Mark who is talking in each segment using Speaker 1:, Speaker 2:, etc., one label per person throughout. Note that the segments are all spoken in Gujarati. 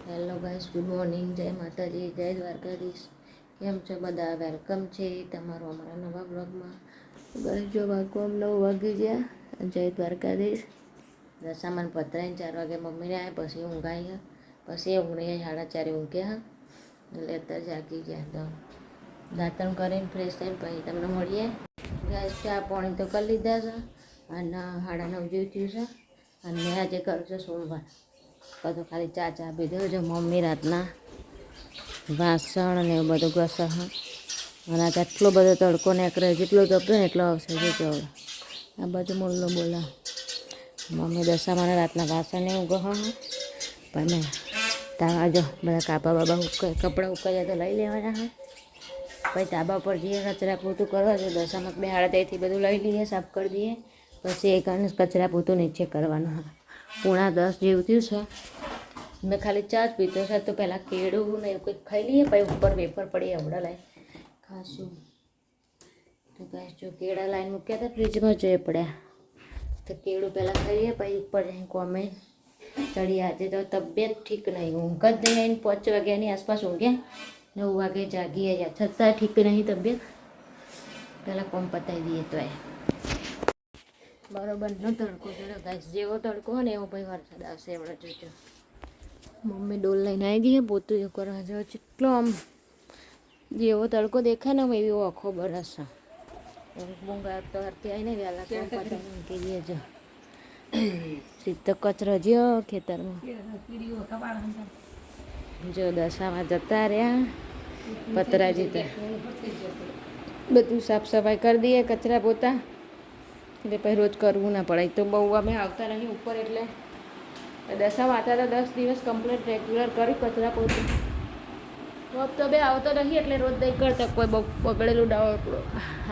Speaker 1: હેલો ગાઈસ, ગુડ મોર્નિંગ, જય માતાજી, જય દ્વારકાધીશ. કેમ છો બધા? વેલકમ છે તમારું અમારા નવા બ્લોગમાં. ગાઈસ જો વાગવા 9 વાગી ગયા. જય દ્વારકાધીશ. દશામાન પતરાઈને 4 વાગે મમ્મીને આવ્યા, પછી ઊંઘાઈ, પછી ઊંઘી 4:30 ઊંઘ્યા, એટલે અત્યારે જાગી ગયા. તો દાંતણ કરીને ફ્રેશ થઈને પછી તમને મળીએ. ગાઈસ ચા પાણી તો કરી લીધા છે અને 9:30 જેવું થયું છે. અને આજે કરજો સોમવાર, તો ખાલી ચા પીધો. જો મમ્મી રાતના વાસણ ને એવું બધું ઘસે. અને આજે આટલો બધો તડકો નીકળે, જેટલો તપે ને એટલો આવશે. જો આ બધું મોલ્લો બોલા મમ્મી દશામાને રાતના વાસણ ને એવું ગહ. પણ તાવા જો બધા કાપા બાબા કપડાં ઉકાયા તો લઈ લેવાના હા. પછી તાબા પર જઈએ કચરા પોતું કરવા, તો દશામાં 2:30 બધું લઈ લઈએ, સાફ કરી દઈએ. પછી એક કચરા પોતું નીચે કરવાનું હા. 9:30 જેવું થયું છે. મેં ખાલી ચા જ પીતો છે. તો પહેલાં કેળું ને એવું કંઈક ખાઈ લઈએ, પછી ઉપર વેફર પડી આવડા લાઈ ખાશું. તો ગાઈસ જો કેળા લાઈન મૂક્યા હતા ફ્રીજમાં, જોઈએ પડ્યા. તો કેળું પહેલાં ખાઈ લઈએ, પછી ઉપર જઈને કોમે ચડી. આજે તો તબિયત ઠીક નહીં, ઊંઘ જ નહીં આવીને 5 વાગ્યાની આસપાસ ઊંઘ્યા, 9 વાગે જાગી આવ્યા, છતાં ઠીક નહીં તબિયત. પહેલાં કોમ પતાવી દઈએ તો બરોબરનો તડકો ચડ્યો ગાઈસ. જેવો તડકો હોય ને એવો પછી વરસાદ આવશે એવડે જોજો. મમ્મી ડોલ લઈને આવી ગઈ, પોતું એવું કરવા જાવ. જેટલો આમ જેવો તડકો દેખાય ને એવો આખો બરસ. મૂંગા તો હરતી આવીને વહેલા કોમ પતાવીને મૂકી દઈએ. જો સીધો કચરો જ્યો ખેતરમાં. જો દશામાં જતા રહ્યા પતરાજી, તો બધું સાફ સફાઈ કરી દઈએ, કચરા પોતા, એટલે પછી રોજ કરવું ના પડે. તો બહુ અમે આવતા નહીં ઉપર, એટલે દશામાં હતા તો 10 દિવસ કમ્પ્લીટ રેગ્યુલર કરી કચરા પોતું. તો બે આવતો નહીં એટલે રોજ દઈ કરતા, કોઈ બહુ બગડેલું ડાળો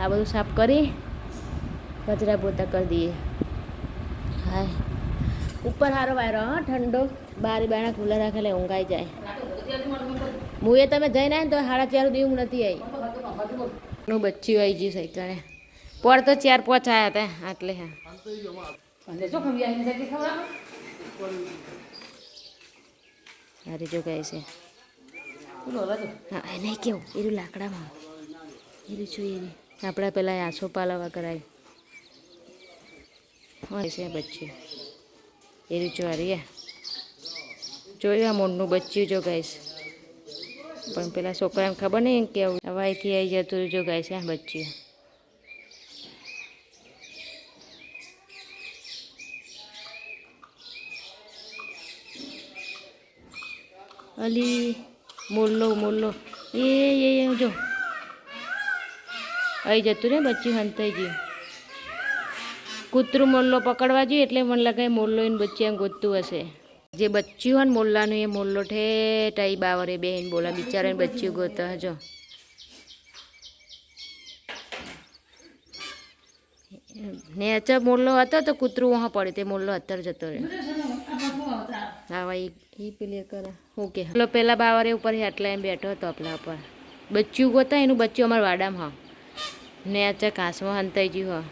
Speaker 1: આ બધું સાફ કરી કચરા પોતા કરી દઈએ. હા, ઉપર સારો વાયરો હા, ઠંડો. બારી બારણા ખુલ્લા રાખે એટલે ઊંઘાઈ જાય. હું એ તમે જઈને આવે ને તો 4:30 સુધી ઊંઘ નથી આવી. નું બચ્ચી આવી ગયું સૈતાને પર તો 4-5 આવ્યા હતા આટલે. હા અરે જો કહે છે હા નહીં કેવું એરું લાકડામાં એરું જોઈએ. આપણે પેલા આસો પાલવા કરાય હોય છે બચ્ચું એરું ચોરી જોયું. મોડનું બચ્ચું જો ગાઈશ, પણ પેલા છોકરાને ખબર નહીં કે હવાઈથી આવી જતું જો ગાય છે બચ્ચું. અલી મોલ્લો એ જો આવી જતું ને બચ્ચું, હંતાઈ ગયું. કૂતરું મોલ્લો પકડવા જોઈએ એટલે મને લાગે મોલ્લો એને બચ્ચી એમ ગોતતું હશે. જે બચ્ચું હોય ને મોલ્લાનું, એ મોલ્લો ઠેઠ આવી બાવરે બેન બોલા બિચારાને બચ્ચું ગોતા. જો નેચર મોલ્લો હતો તો કૂતરું વहाँ પડ્યું, તે મોલ્લો અત્યારે જતો રહ્યો. હા ભાઈ એ પેલી કરે ઓકે. પેલો પેલા બાવરે ઉપર એટલા એમ બેઠો હતો આપણા ઉપર બચ્ચું ગોતા. એનું બચ્ચું અમારા વાડામાં હા, નેચર કાચમાં હંતાઈ ગયું હા.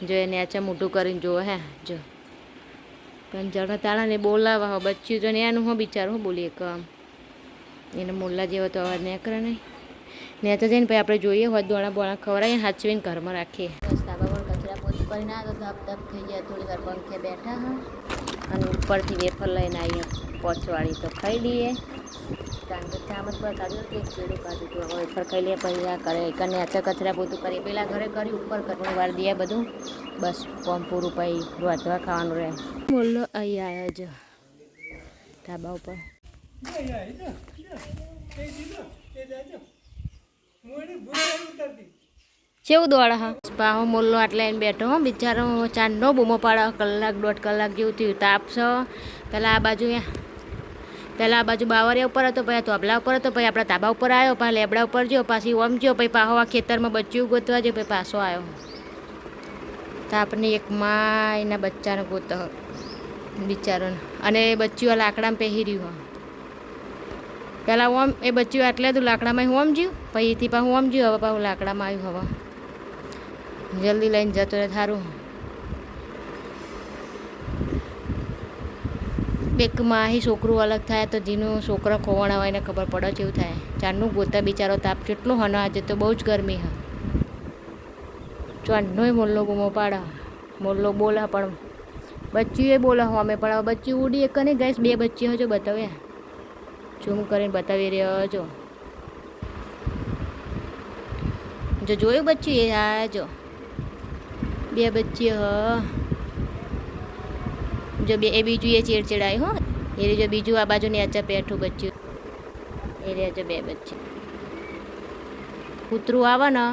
Speaker 1: જો એ નેચર મોટું કરીને જોવે હે. જો પણ જણ તાળાને બોલાવા હો બચ્ચું જો ને એનું હું બિચારું હું બોલીએ કામ એને મોલ્લા જેવો તો અવાજ નહીં કરે નહીં. ને તો જઈને પછી આપણે જોઈએ હોત દોણા બોણા ખવડાવીને સાચવીને ઘરમાં રાખીએ. બસ ધાબા પર કચરા પોતું કરીને આવ્યો તો ધપ થઈ જાય. થોડી વાર પંખે બેઠા હા અને ઉપરથી વેફર લઈને આવીએ પોચવાળી, તો ખાઈ લઈએ. કારણ કે ચામચ પર કાઢ્યું કે કેળું કાઢ્યું તો હવે વેફર ખાઈ લઈએ. પછી આ કરે કને અત્યારે કચરા પોતું કરીએ. પેલા ઘરે કર્યું ઉપર કરવાનું વાર દે બધું, બસ કોમ પૂરું. પછી રોધવા ખાવાનું રહે. બોલો અહીં આવ્યા જો ધાબા ઉપર. કેવું દોડા હા પાહો મોલ્લો આટલે એને બેઠો હો બિચારો. ચાંદનો બૂમો પાડો, 1-1.5 કલાક જેવું થયું. તાપ છે પેલા આ બાજુ બાવરિયા ઉપર હતો, પછી તોબલા ઉપર હતો, પછી આપણા ધાબા ઉપર આવ્યો, પછી લેબડા ઉપર ગયો, પાછી ઓમ ગયો, પછી પાછો આ ખેતરમાં બચ્ચું ગોતવા ગયો, પછી પાછો આવ્યો. તાપની એક માયના બચ્ચાને ગોતો બિચારોને. અને એ બચ્ચું આ લાકડામાં પહેરી રહ્યું. પહેલાં ઓમ એ બચ્ચું આટલે હતું લાકડામાં ઓમ જ્યું, પછી એથી પાછું ઓમ જ્યું, હવે પાછું લાકડામાં આવ્યું. હવે જલ્દી લઈને જતો રહે સારું. એક માહી છોકરું અલગ થાય તો જેનું છોકરો ખોવાણા હોય એને ખબર પડે છે એવું થાય. ચારનું ગોતા બિચારો તાપ કેટલો હનો આજે તો બહુ જ ગરમી હા. ચારનોય મોલ્લો બૂમો પાડે, મોલ્લો બોલા પણ બચ્ચીએ બોલા અમે પણ હવે બચ્ચી ઉડી એક નહીં ગાઈસ, 2 બચ્ચીઓ જો બતાવ્યા ઝૂમ કરીને બતાવી રહ્યો જો. જો જોયું બચ્ચું એ હા જો 2 બચ્ચીઓ જો બે એ બીજું એ ચેડચેડાય હો એ જો બીજું આ બાજુ નેચા પેઠું બચ્ચું એ રે જો 2 બચ્ચી. કૂતરું આવે ને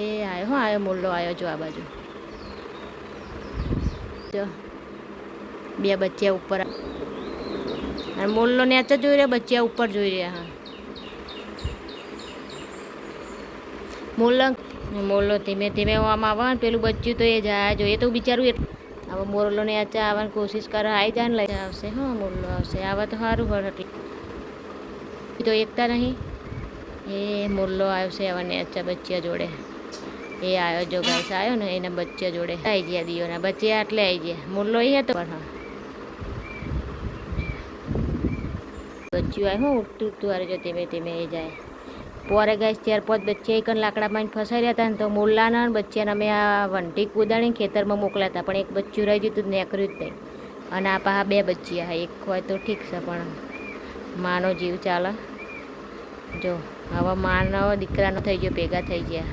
Speaker 1: એ આવ્યો હો, આવ્યો મોલ્લો આવ્યો જો આ બાજુ જો 2 બચ્ચિયા ઉપર અને મોલ્લો નેચે જોઈ રહ્યા, બચ્ચિયા ઉપર જોઈ રહ્યા. હા મોલ્લો ધીમે ધીમે આમ આવે ને પેલું બચ્ચું તો એ જાય જો, એ તો બિચારું હવે મોરલો ને આચા આવવાની કોશિશ કરે, આવી જાય ને લઈ આવશે. હા મોરલો આવશે, આવા તો સારું હોય એટલે તો એકતા નહીં. એ મોરલો આવશે હવે નેચા બચ્ચિયા જોડે એ આવ્યો જો ગાઈસ, આવ્યો ને એના બચ્ચા જોડે આવી ગયા દિયોના બચ્ચા આટલે આવી ગયા. મોરલો એ હતો પણ હા બચ્ચું આવ્યું ઉઠતું ઉઠતું હારે જો ધીમે ધીમે એ જાય પોરે ગાઈસ. 4-5 બચ્ચા એક લાકડામાં ફસાઈ રહ્યા હતા ને તો મોરલાના બચ્ચાને અમે આ વંટી કુદાડીને ખેતરમાં મોકલ્યા હતા પણ એક બચ્ચું રહી જતું નીકળ્યું જ નહીં. અને આ પાછા 2 બચ્ચિયા એક હોય તો ઠીક છે પણ માનો જીવ ચાલે જો. હવે માનો દીકરાનો થઈ ગયો, ભેગા થઈ ગયા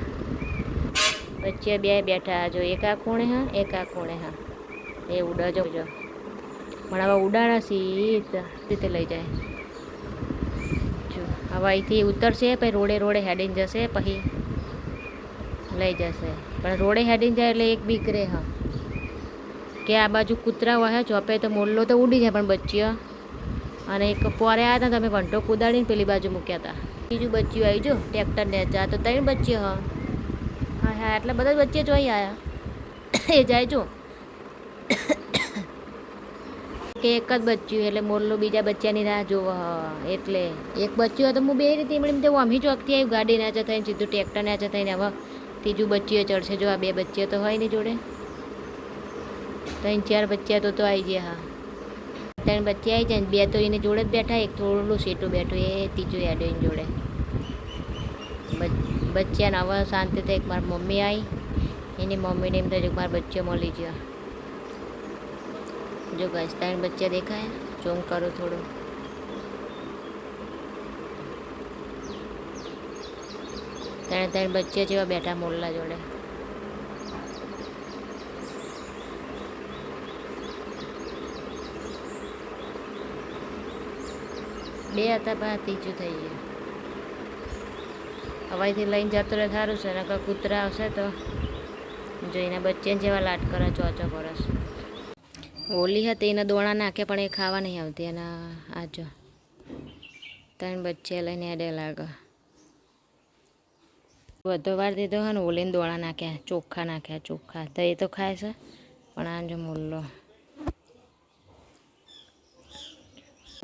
Speaker 1: બચ્ચે 2 બેઠા જો, એક આ ખૂણે હા એક આ ખૂણે હા. એ ઉડા જો પણ હવે ઉડાણા રીતે લઈ જાય જો. હવે અહીંથી ઉતરશે પછી રોડે રોડે હેડીને જશે પછી લઈ જશે પણ રોડે હેડીને જાય એટલે એક બીક રહે હા કે આ બાજુ કૂતરા વહે ચોપે તો મોરલો તો ઉડી જાય પણ બચ્ચીઓ અને એક પોરે આવ્યા હતા તમે વંટો કુદાડીને પેલી બાજુ મૂક્યા હતા. બીજું બચ્ચું આવી જો ટ્રેક્ટર ને જા તો 3 બચ્ચીઓ હા હા હા એટલા બધા બચ્ચે જોઈ આવ્યા એ જાય જો કે એક જ બચ્ચું એટલે મોરલો બીજા બચ્ચાની રાહ જોવે એટલે એક બચ્ચું હતું હું 2 રીતે એમણે તો અમી ચોકથી આવ્યું ગાડી નાચા થઈને સીધું ટ્રેક્ટર નાચા થઈને હવે ત્રીજું બચ્ચીઓ ચડશે જો. આ 2 બચ્ચીઓ તો હોય નહીં જોડે, 3-4 બચ્ચા તો આવી ગયા. હા 3 બચ્ચા આવી જાય 2 તો એને જોડે જ બેઠા, એક થોડું સેટું બેઠું એ ત્રીજું હેડો એની જોડે. બચ્ચાને હવે શાંતિ થઈ. એક મારી મમ્મી આવી એની મમ્મીને એમ થાય મારા બચ્ચો મળી ગયો જો ગાઈસ. 3 બચ્ચા દેખાય ઝૂમ કરું થોડું 3 બચ્ચા જેવા બેઠા મોરલા જોડે. બે હતા પણ ત્રીજું થઈ ગયું. હવાઈથી લઈને જતો રહે સારું છે ને કૂતરા આવશે તો જોઈને બચ્ચાને જેવા લાટ કરે ચોચો પરસ. હોલી હતી એને દોણા નાખે પણ એ ખાવા નહીં આવતી એના આજો 3 બચ્ચા લઈને એડે લાગે. બધો વાર દીધો હોય ને હોલીને દોણા નાખ્યા, ચોખ્ખા નાખ્યા ચોખ્ખા તો એ તો ખાય છે પણ આજો મોરલો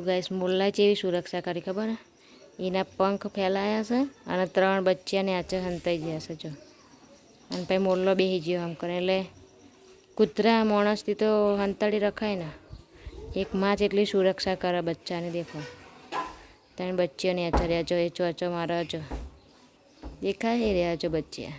Speaker 1: ગાઈસ. મોરલા જેવી સુરક્ષા કરી ખબર ને એના પંખ ફેલાયા છે અને 3 બચ્ચાને આચે હંતાઈ ગયા છે જો. અને પછી મોરલો બેસી ગયો આમ કરે એટલે કૂતરા માણસથી તો હંતાડી રખાય ને. એક માં જેટલી સુરક્ષા કરે બચ્ચાને દેખો. 3 બચ્ચીઓને આચે રહ્યા જો એ ચોચો મારો જો દેખાય રહ્યા જો બચ્ચા.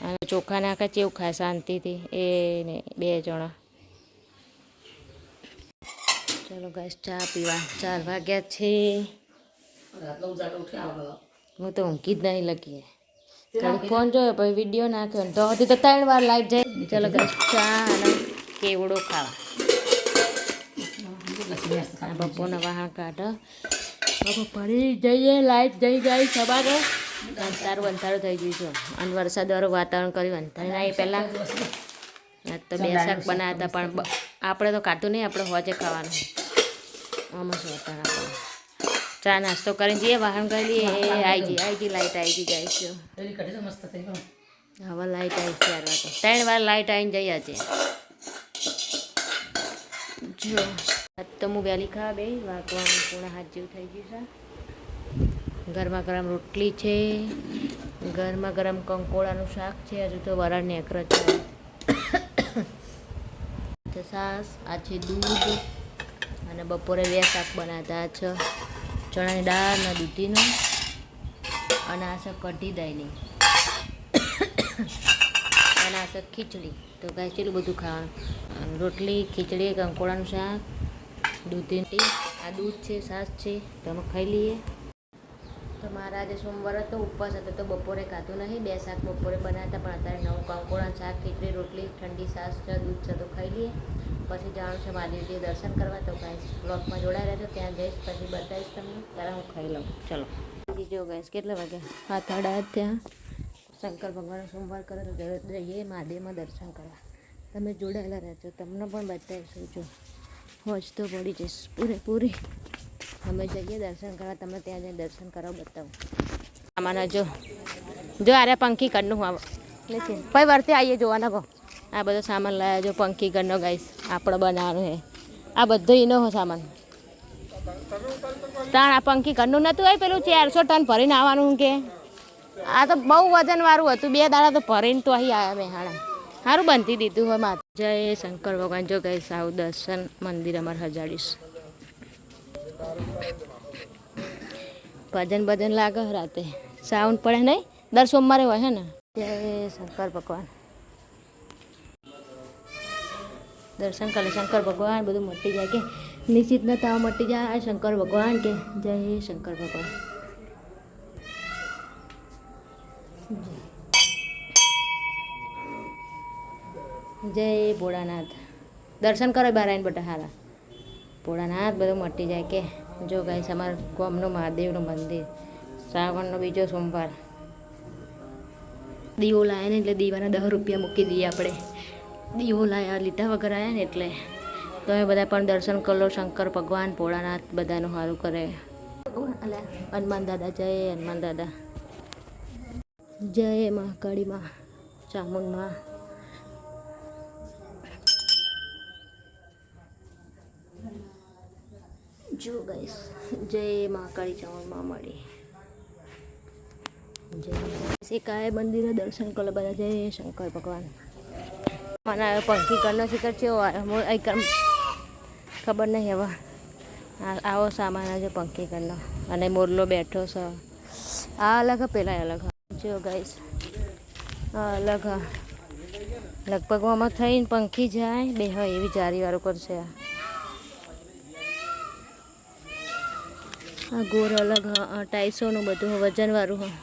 Speaker 1: અને ચોખા નાખે ચેવું ખાય શાંતિથી એ ને 2 જણા. ચલો ગાઈસ ચા પીવા 4 વાગ્યા છે. હું તો ઊંઘી જ નહીં લગી ફોન જોયો પછી વિડીયો નાખ્યો ને તો હજી તો 3 વાર લાઈટ જાય. ચલો ગાઈસ ચા અને કેવડો ખાવા બપોરના વાહણ કાઢો હવે પડી જઈએ. લાઈટ જઈ જાય સવારે અંધારું થઈ ગયું છે અને વરસાદવાળું વાતાવરણ કર્યું. અંધારી એ પહેલાં તો 2 શાક બનાવ્યા હતા પણ આપણે તો કાઢતું નહીં, આપણે હોજે ખાવાનું આમાં શું હતા. ચા નાસ્તો કરીને જઈએ વાહન કરી લઈએ એ આવી ગઈ લાઈટ આવી ગઈ જાય છે. હવે લાઈટ આવી 4 વાગે 3 વાર લાઈટ આવીને જઈ આજે જો. તો હું વહેલી ખાવા બે વાગવાનું 6:30 જેવું થઈ ગયું છે. ગરમા ગરમ રોટલી છે, ગરમા ગરમ કંકોડાનું શાક છે. હજુ તો વરાળ નેકર છે. છાસ, આ છે દૂધ, અને બપોરે 2 શાક બનાવતા છે. ચણાની દાળ અને દૂધીનું, અને આ છે કઢી દાળની, અને આ છે ખીચડી. તો ગાય કેટલું બધું ખાવાનું, રોટલી, ખીચડી, કંકોડાનું શાક, દૂધી, આ દૂધ છે, છાસ છે. તો અમે ખાઈ લઈએ. તો મારા આજે સોમવાર હતો, ઉપવાસ હતો, તો બપોરે ખાધું નહીં. 2 શાક બપોરે બનાવતા, પણ અત્યારે નવું કંકોડાનું શાક, ખીચડી, રોટલી, ઠંડી છાસ છે, દૂધ છે, તો ખાઈ લઈએ. પછી જવાનું છે મહાદેવજી દર્શન કરવા. તો ગાઈસ બ્લોગમાં જોડાઈ રહેજો, ત્યાં જઈશ પછી બતાવીશ તમને. ત્યારે હું ખાઈ લઉં. ચલો જો ગાઈસ કેટલા વાગ્યા 7:30 ત્યાં. શંકર ભગવાનનો સોમવાર કરે તો જઈએ મહાદેવમાં દર્શન કરવા. તમે જોડાયેલા રહેજો, તમને પણ બતાવીશું. જો હોજ તો પડી જઈશ પૂરેપૂરી. અમે જઈએ દર્શન કરવા, તમને ત્યાં જઈને દર્શન કરવા બતાવું. આમાંના જો આરે પંખી કરનું આવે ભાઈ વર્તે આવીએ જોવાના કહો. આ બધો સામાન લાવ્યા જો પંખી કરનો ગાઈસ, આપણે બનાવવાનું છે. આ બધો એનો સામાન. તાણ આ પંખી ઘરનું નહોતું હોય પેલું 400 ટન ભરીને આવવાનું કે. આ તો બહુ વજનવાળું હતું. 2 દાડા તો ભરીને તો અહીં આવ્યા મેહાણા. સારું બનતી દીધું હોય માથે. જય શંકર ભગવાન. જો ગાઈસ આવું દર્શન મંદિર અમારે હજાડીશ. ભજન લાગે રાતે, સાઉન્ડ પડે નહીં. દર સોમવારે હોય હે ને. જય શંકર ભગવાન. દર્શન કરે શંકર ભગવાન, બધું મટી જાય કે નિશ્ચિત ન તાવ મટી જાય શંકર ભગવાન કે. જય શંકર ભગવાન. જય ભોળાનાથ. દર્શન કરો બહાર આવીને બધા હારા. ભોળાનાથ બધું મટી જાય કે. જો ગાઈસ અમારા ગામનું મહાદેવનું મંદિર, શ્રાવણનો બીજો સોમવાર. દીવો લાવ્યા ને એટલે દીવાના 10 રૂપિયા મૂકી દઈએ આપણે. દીવો લાવ્યા લીધા વગર આવ્યા ને એટલે. તમે બધા પણ દર્શન કરી લો. શંકર ભગવાન, ભોળાનાથ બધાનું સારું કરે. હનુમાન દાદા. જય હનુમાન દાદા. જય મહાકાળી માં, ચામુંડ માં. જો ગાઈસ જય મહાકાળી ચામુંડ માં મળી. જય કાય મંદિરે દર્શન કરો બધા. જય શંકર ભગવાન. મને પંખી કરનો શિખર છે ખબર નહીં હવે. આવો સામાન છે પંખી કરનો. અને મોરલો બેઠો છે. આ અલગ પેલા અલગ. જો ગાઈસ આ અલગ. લગભગ આમાં થઈને પંખી જાય બે હોય એવી જારીવાળું કરશે. આ ગોર અલગ. ટાઈસોનું બધું વજનવાળું હોય.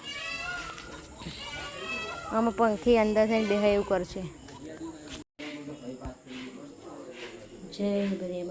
Speaker 1: આમાં પંખી અંદર થઈને બે એવું કરશે. જય બધી